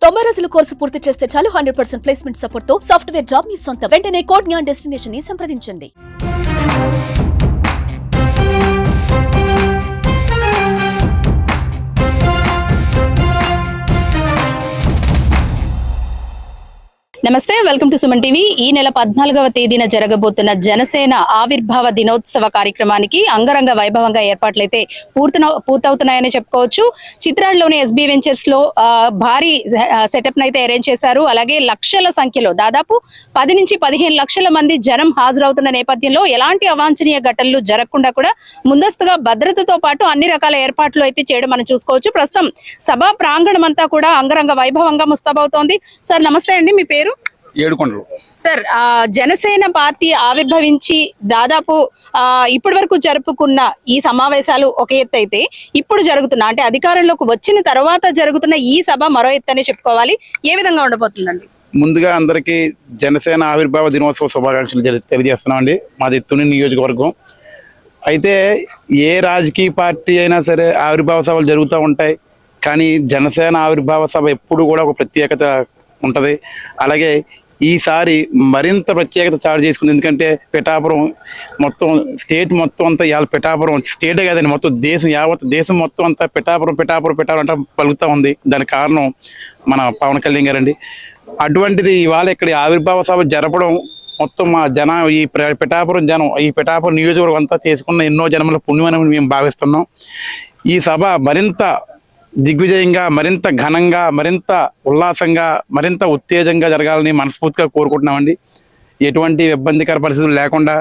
90 రోజుల కోర్సు పూర్తి చేస్తే చాలు 100% ప్లేస్మెంట్ సపోర్ట్ తో సాఫ్ట్వేర్ జాబ్ మీ సొంతం. వెంటనే కోడ్ జ్ఞాన్ డెస్టినేషన్ ని సంప్రదించండి. నమస్తే, వెల్కమ్ టు సుమన్ టీవీ. ఈ నెల 14వ తేదీన జరగబోతున్న జనసేన ఆవిర్భావ దినోత్సవ కార్యక్రమానికి అంగరంగ వైభవంగా ఏర్పాట్లయితే పూర్తవుతున్నాయని చెప్పుకోవచ్చు. చిత్రాడలోని ఎస్బీ వెంచర్స్ లో భారీ సెటప్ అయితే అరేంజ్ చేశారు. అలాగే లక్షల సంఖ్యలో దాదాపు 10 నుంచి 15 లక్షల మంది జనం హాజరవుతున్న నేపథ్యంలో ఎలాంటి అవాంఛనీయ ఘటనలు జరగకుండా కూడా ముందస్తుగా భద్రతతో పాటు అన్ని రకాల ఏర్పాట్లు అయితే చేయడం మనం చూసుకోవచ్చు. ప్రస్తుతం సభా ప్రాంగణం అంతా కూడా అంగరంగ వైభవంగా ముస్తాబవుతోంది. సార్ నమస్తే అండి, మీ పేరు? ఏడుకొండలు. సార్, జనసేన పార్టీ ఆవిర్భవించి దాదాపు ఇప్పటి వరకు జరుపుకున్న ఈ సమావేశాలు ఒక ఎత్తు అయితే, ఇప్పుడు జరుగుతున్న అంటే అధికారంలోకి వచ్చిన తర్వాత జరుగుతున్న ఈ సభ మరో ఎత్తు అనే చెప్పుకోవాలి. ఏ విధంగా ఉండబోతుందండి? ముందుగా అందరికీ జనసేన ఆవిర్భావ దినోత్సవ శుభాకాంక్షలు తెలియజేస్తున్నాం అండి. మాది తుని నియోజకవర్గం. అయితే ఏ రాజకీయ పార్టీ అయినా సరే ఆవిర్భావ సభలు జరుగుతూ ఉంటాయి, కానీ జనసేన ఆవిర్భావ సభ ఎప్పుడు కూడా ఒక ప్రత్యేకత ఉంటుంది. అలాగే ఈసారి మరింత ప్రత్యేకత చాటు చేసుకుంది. ఎందుకంటే పిఠాపురం మొత్తం స్టేట్ మొత్తం అంతా ఇవాళ పిఠాపురం స్టేటే కాదండి, మొత్తం దేశం యావత్ దేశం మొత్తం అంతా పిఠాపురం అంటే పలుకుతూ ఉంది. దానికి కారణం మన పవన్ కళ్యాణ్ గారండి. అటువంటిది ఇవాళ ఇక్కడ ఆవిర్భావ సభ జరపడం మొత్తం మా ఈ పిఠాపురం జనం, ఈ పిఠాపురం నియోజకవర్గం అంతా చేసుకున్న ఎన్నో జన్మల పుణ్యమని మేము భావిస్తున్నాం. ఈ సభ మరింత దిగ్విజయంగా, మరింత ఘనంగా, మరింత ఉల్లాసంగా, మరింత ఉత్తేజంగా జరగాలని మనస్ఫూర్తిగా కోరుకుంటున్నామండి. ఎటువంటి ఇబ్బందికర పరిస్థితులు లేకుండా,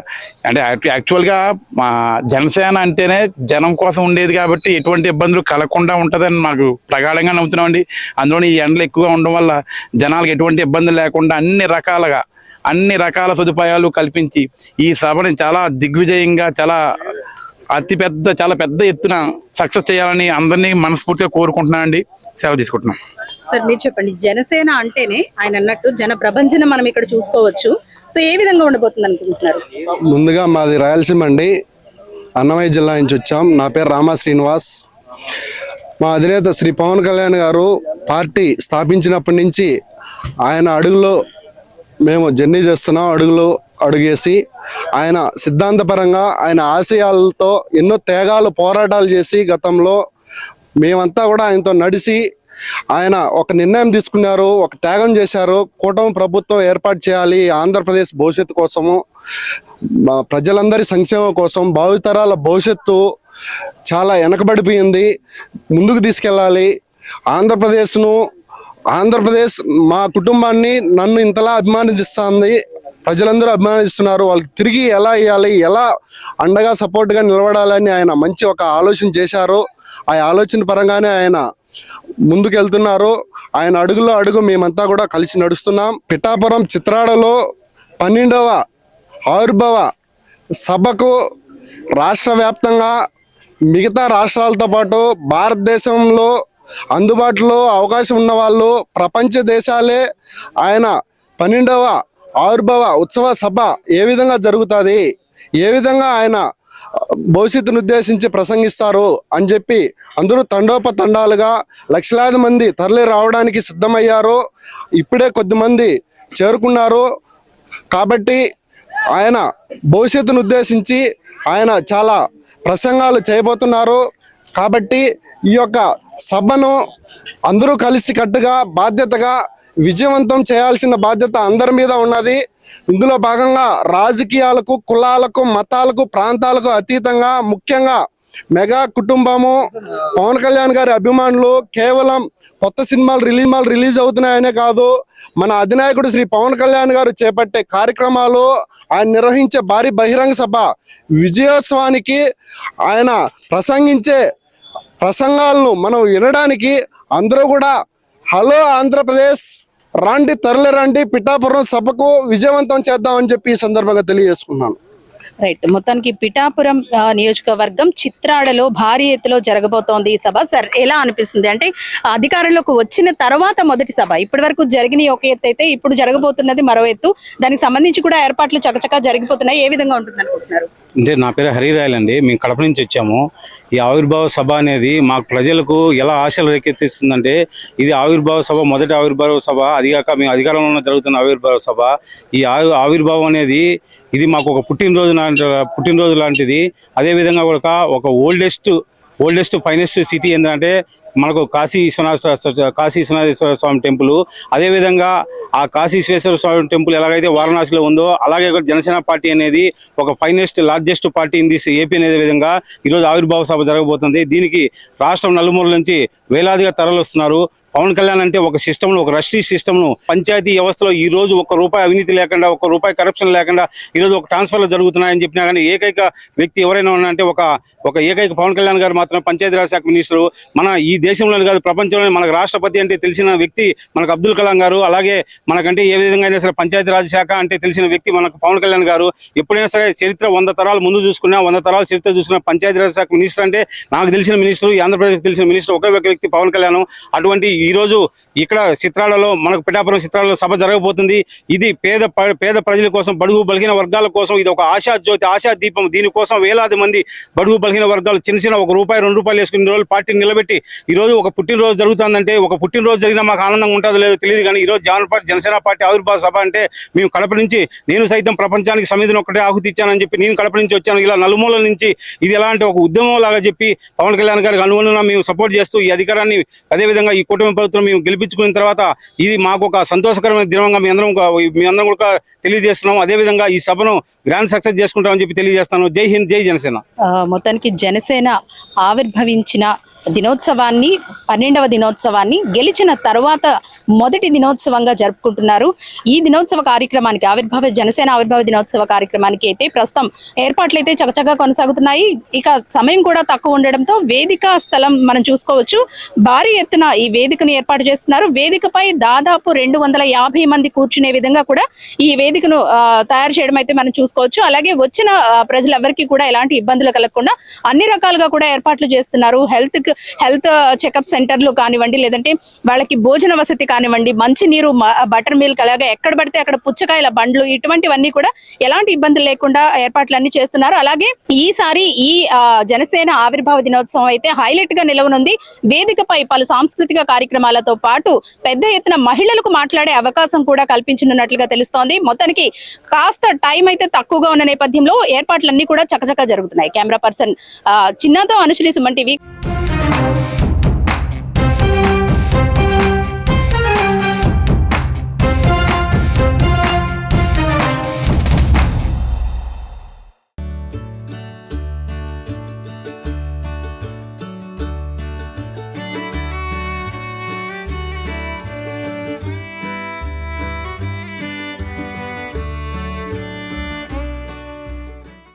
అంటే యాక్చువల్గా మా జనసేన అంటేనే జనం కోసం ఉండేది కాబట్టి ఎటువంటి ఇబ్బందులు కలగకుండా ఉంటుందని మాకు ప్రగాఢంగా నమ్ముతున్నామండి. అందులోని ఈ ఎండలు ఎక్కువగా ఉండడం వల్ల జనాలకు ఎటువంటి ఇబ్బందులు లేకుండా అన్ని రకాల సదుపాయాలు కల్పించి ఈ సభని చాలా దిగ్విజయంగా, చాలా పెద్ద ఎత్తున సక్సెస్ చేయాలని అందరినీ మనస్ఫూర్తిగా కోరుకుంటున్నానండి. సెలవు తీసుకుంటున్నాం. సార్ మీరు చెప్పండి, జనసేన అంటేనే ఆయన అన్నట్టు జన ప్రభంజనం మనం ఇక్కడ చూసుకోవచ్చు. సో ఏ విధంగా ఉండబోతుంది అనుకుంటున్నారు? ముందుగా మాది రాయలసీమ అండి, అన్నమయ్య జిల్లా నుంచి వచ్చాం. నా పేరు రామా శ్రీనివాస్. మా అధినేత శ్రీ పవన్ కళ్యాణ్ గారు పార్టీ స్థాపించినప్పటి నుంచి ఆయన అడుగులో మేము జర్నీ చేస్తున్నాం. అడుగేసి ఆయన సిద్ధాంతపరంగా ఆయన ఆశయాలతో ఎన్నో త్యాగాలు, పోరాటాలు చేసి గతంలో మేమంతా కూడా ఆయనతో నడిచి ఆయన ఒక నిర్ణయం తీసుకున్నారు, ఒక త్యాగం చేశారు. కూటమి ప్రభుత్వం ఏర్పాటు చేయాలి ఆంధ్రప్రదేశ్ భవిష్యత్తు కోసము, ప్రజలందరి సంక్షేమం కోసం. భావితరాల భవిష్యత్తు చాలా వెనకబడిపోయింది, ముందుకు తీసుకెళ్ళాలి. ఆంధ్రప్రదేశ్ మా కుటుంబాన్ని, నన్ను ఇంతలా అభిమానిస్తుంది, ప్రజలందరూ అభిమానిస్తున్నారు. వాళ్ళకి తిరిగి ఎలా ఇవ్వాలి, ఎలా అండగా సపోర్ట్గా నిలబడాలని ఆయన మంచి ఒక ఆలోచన చేశారు. ఆ ఆలోచన పరంగానే ఆయన ముందుకెళ్తున్నారు. ఆయన అడుగులో అడుగు మేమంతా కూడా కలిసి నడుస్తున్నాం. పిఠాపురం చిత్రాడలో 12వ ఆవిర్భావ సభకు రాష్ట్ర వ్యాప్తంగా మిగతా రాష్ట్రాలతో పాటు భారతదేశంలో అందుబాటులో అవకాశం ఉన్న వాళ్ళు, ప్రపంచ దేశాలే ఆయన 12వ ఆవిర్భావ ఉత్సవ సభ ఏ విధంగా జరుగుతుంది, ఏ విధంగా ఆయన భవిష్యత్తును ఉద్దేశించి ప్రసంగిస్తారు అని చెప్పి అందరూ తండోపతండాలుగా లక్షలాది మంది తరలి రావడానికి సిద్ధమయ్యారు. ఇప్పుడే కొద్దిమంది చేరుకున్నారు. కాబట్టి ఆయన భవిష్యత్తును ఉద్దేశించి ఆయన చాలా ప్రసంగాలు చేయబోతున్నారు. కాబట్టి ఈ యొక్క సభను అందరూ కలిసి కట్టుగా బాధ్యతగా విజయవంతం చేయాల్సిన బాధ్యత అందరి మీద ఉన్నది. ఇందులో భాగంగా రాజకీయాలకు, కులాలకు, మతాలకు, ప్రాంతాలకు అతీతంగా ముఖ్యంగా మెగా కుటుంబము, పవన్ కళ్యాణ్ గారి అభిమానులు కేవలం కొత్త సినిమాలు రిలీజ్ అవుతున్నాయనే కాదు, మన అధినాయకుడు శ్రీ పవన్ కళ్యాణ్ గారు చేపట్టే కార్యక్రమాలు, ఆయన నిర్వహించే భారీ బహిరంగ సభ విజయోత్సవానికి ఆయన ప్రసంగించే ప్రసంగాలను మనం వినడానికి అందరూ కూడా హలో ఆంధ్రప్రదేశ్ రండి, తరలి రండి, పిఠాపురం సభకు విజయవంతం చేద్దామని చెప్పి ఈ సందర్భంగా తెలియజేసుకున్నాను. రైట్, మొత్తానికి పిఠాపురం నియోజకవర్గం చిత్రాడలో భారీ ఎత్తులో జరగబోతోంది ఈ సభ. సార్ ఎలా అనిపిస్తుంది? అంటే అధికారంలోకి వచ్చిన తర్వాత మొదటి సభ, ఇప్పటి వరకు జరిగిన ఒక ఎత్తు అయితే ఇప్పుడు జరగబోతున్నది మరో ఎత్తు. దానికి సంబంధించి కూడా ఏర్పాట్లు చకచకా జరిగిపోతున్నాయి. ఏ విధంగా ఉంటుంది అనుకుంటున్నారు? అంటే నా పేరు హరిరాయల్ అండి. మేము కడప నుంచి వచ్చాము. ఈ ఆవిర్భావ సభ అనేది మాకు ప్రజలకు ఎలా ఆశలు రేకెత్తిస్తుందంటే, ఇది ఆవిర్భావ సభ, మొదటి ఆవిర్భావ సభ, అదిగాక మేము అధికారంలో జరుగుతున్న ఆవిర్భావ సభ. ఈ ఆవిర్భావం అనేది ఇది మాకు ఒక పుట్టినరోజు లాంటిది. అదేవిధంగా కూడా ఒక ఓల్డెస్ట్ ఫైనెస్ట్ సిటీ ఏంటంటే మనకు కాశీ విశ్వనాథేశ్వర స్వామి టెంపుల్. అదేవిధంగా ఆ కాశీ విశ్వేశ్వర స్వామి టెంపుల్ ఎలాగైతే వారణాసిలో ఉందో, అలాగే జనసేన పార్టీ అనేది ఒక finest largest party in this AP అనే విధంగా ఈరోజు ఆవిర్భావ సభ జరగబోతుంది. దీనికి రాష్ట్రం నలుమూలల నుంచి వేలాదిగా తరలి వస్తున్నారు. పవన్ కళ్యాణ్ అంటే ఒక సిస్టమ్ను, ఒక రష్టీ సిస్టమ్ను, పంచాయతీ వ్యవస్థలో ఈ రోజు ఒక్క రూపాయి అవినీతి లేకుండా, ఒక్క రూపాయి కరప్షన్ లేకుండా ఈరోజు ఒక ట్రాన్స్ఫర్లు జరుగుతున్నాయని చెప్పినా కానీ ఏకైక వ్యక్తి ఎవరైనా ఉన్నారంటే ఒక ఏకైక పవన్ కళ్యాణ్ గారు మాత్రం పంచాయతీరాజ్ శాఖ మినిస్టరు. మన ఈ దేశంలోనే కాదు, ప్రపంచంలోనే మనకు రాష్ట్రపతి అంటే తెలిసిన వ్యక్తి మనకు అబ్దుల్ కలాం గారు. అలాగే మనకంటే ఏ విధంగా అయినా సరే పంచాయతీరాజ్ శాఖ అంటే తెలిసిన వ్యక్తి మనకు పవన్ కళ్యాణ్ గారు. ఎప్పుడైనా సరే చరిత్ర 100 తరాలు ముందు చూసుకున్నా, 100 తరాలు చరిత్ర చూసుకున్న పంచాయతీరాజ్ శాఖ మినిస్టర్ అంటే నాకు తెలిసిన మినిస్టర్, ఆంధ్రప్రదేశ్కి తెలిసిన మినిస్టర్ ఒకే ఒక వ్యక్తి పవన్ కళ్యాణ్. అటువంటి ఈరోజు ఇక్కడ చిత్రాలలో, మనకు పిఠాపురం చిత్రాలలో సభ జరగబోతుంది. ఇది పేద ప్రజల కోసం, బడుగు బలహీన వర్గాల కోసం ఇది ఒక ఆశా జ్యోతి, ఆశా దీపం. దీనికోసం వేలాది మంది బడుగు బలహీన వర్గాలు చిన్న ₹1, ₹2 వేసుకుని రోజులు పార్టీని నిలబెట్టి ఈరోజు ఒక పుట్టినరోజు జరుగుతుందంటే, ఒక పుట్టినరోజు జరిగినా మాకు ఆనందంగా ఉంటుందో లేదో తెలియదు కానీ ఈరోజు జనసేన పార్టీ ఆవిర్భావ సభ అంటే మేము కడప నుంచి, నేను సైతం ప్రపంచానికి సమిధిని ఒక్కటే ఆహుతి ఇచ్చానని చెప్పి నేను కడప నుంచి వచ్చాను. ఇలా నలుమూలల నుంచి ఇది ఎలా అంటే ఒక ఉద్యమం లాగా చెప్పి పవన్ కళ్యాణ్ గారికి అనుగుణంగా మేము సపోర్ట్ చేస్తూ ఈ అధికారాన్ని, అదేవిధంగా ఈ కూటమి ప్రభుత్వం మేము గెలిపించుకున్న తర్వాత ఇది మాకు ఒక సంతోషకరమైన దినంగా మీ అందరం కూడా తెలియజేస్తున్నాం. అదేవిధంగా ఈ సభను గ్రాండ్ సక్సెస్ చేసుకుంటామని చెప్పి తెలియజేస్తాను. జై హింద్, జై జనసేన. మొత్తానికి జనసేన ఆవిర్భవించిన దినోత్సవాన్ని, 12వ దినోత్సవాన్ని గెలిచిన తర్వాత మొదటి దినోత్సవంగా జరుపుకుంటున్నారు. ఈ దినోత్సవ కార్యక్రమానికి, జనసేన ఆవిర్భావ దినోత్సవ కార్యక్రమానికి అయితే ప్రస్తుతం ఏర్పాట్లు అయితే చకచకా కొనసాగుతున్నాయి. ఇక సమయం కూడా తక్కువ ఉండడంతో వేదిక స్థలం మనం చూసుకోవచ్చు. భారీ ఎత్తున ఈ వేదికను ఏర్పాటు చేస్తున్నారు. వేదికపై దాదాపు 250 మంది కూర్చునే విధంగా కూడా ఈ వేదికను తయారు చేయడం అయితే మనం చూసుకోవచ్చు. అలాగే వచ్చిన ప్రజలెవరికి కూడా ఎలాంటి ఇబ్బందులు కలగకుండా అన్ని రకాలుగా కూడా ఏర్పాట్లు చేస్తున్నారు. హెల్త్ చెకప్ సెంటర్లు కానివ్వండి, లేదంటే వాళ్ళకి భోజన వసతి కానివ్వండి, మంచినీరు, బటర్ మిల్క్, అలాగే ఎక్కడ పడితే అక్కడ పుచ్చకాయల బండ్లు, ఇటువంటివన్నీ కూడా ఎలాంటి ఇబ్బందులు లేకుండా ఏర్పాట్లన్నీ చేస్తున్నారు. అలాగే ఈసారి ఈ జనసేన ఆవిర్భావ దినోత్సవం అయితే హైలైట్ గా నిలవనుంది. వేదికపై పలు సాంస్కృతిక కార్యక్రమాలతో పాటు పెద్ద ఎత్తున మహిళలకు మాట్లాడే అవకాశం కూడా కల్పించనున్నట్లుగా తెలుస్తోంది. మొత్తానికి కాస్త టైం అయితే తక్కువగా ఉన్న నేపథ్యంలో ఏర్పాట్లన్నీ కూడా చకచకా జరుగుతున్నాయి. కెమెరా పర్సన్ చిన్నతో అనుశ్రీ, సుమన్ టీవీ.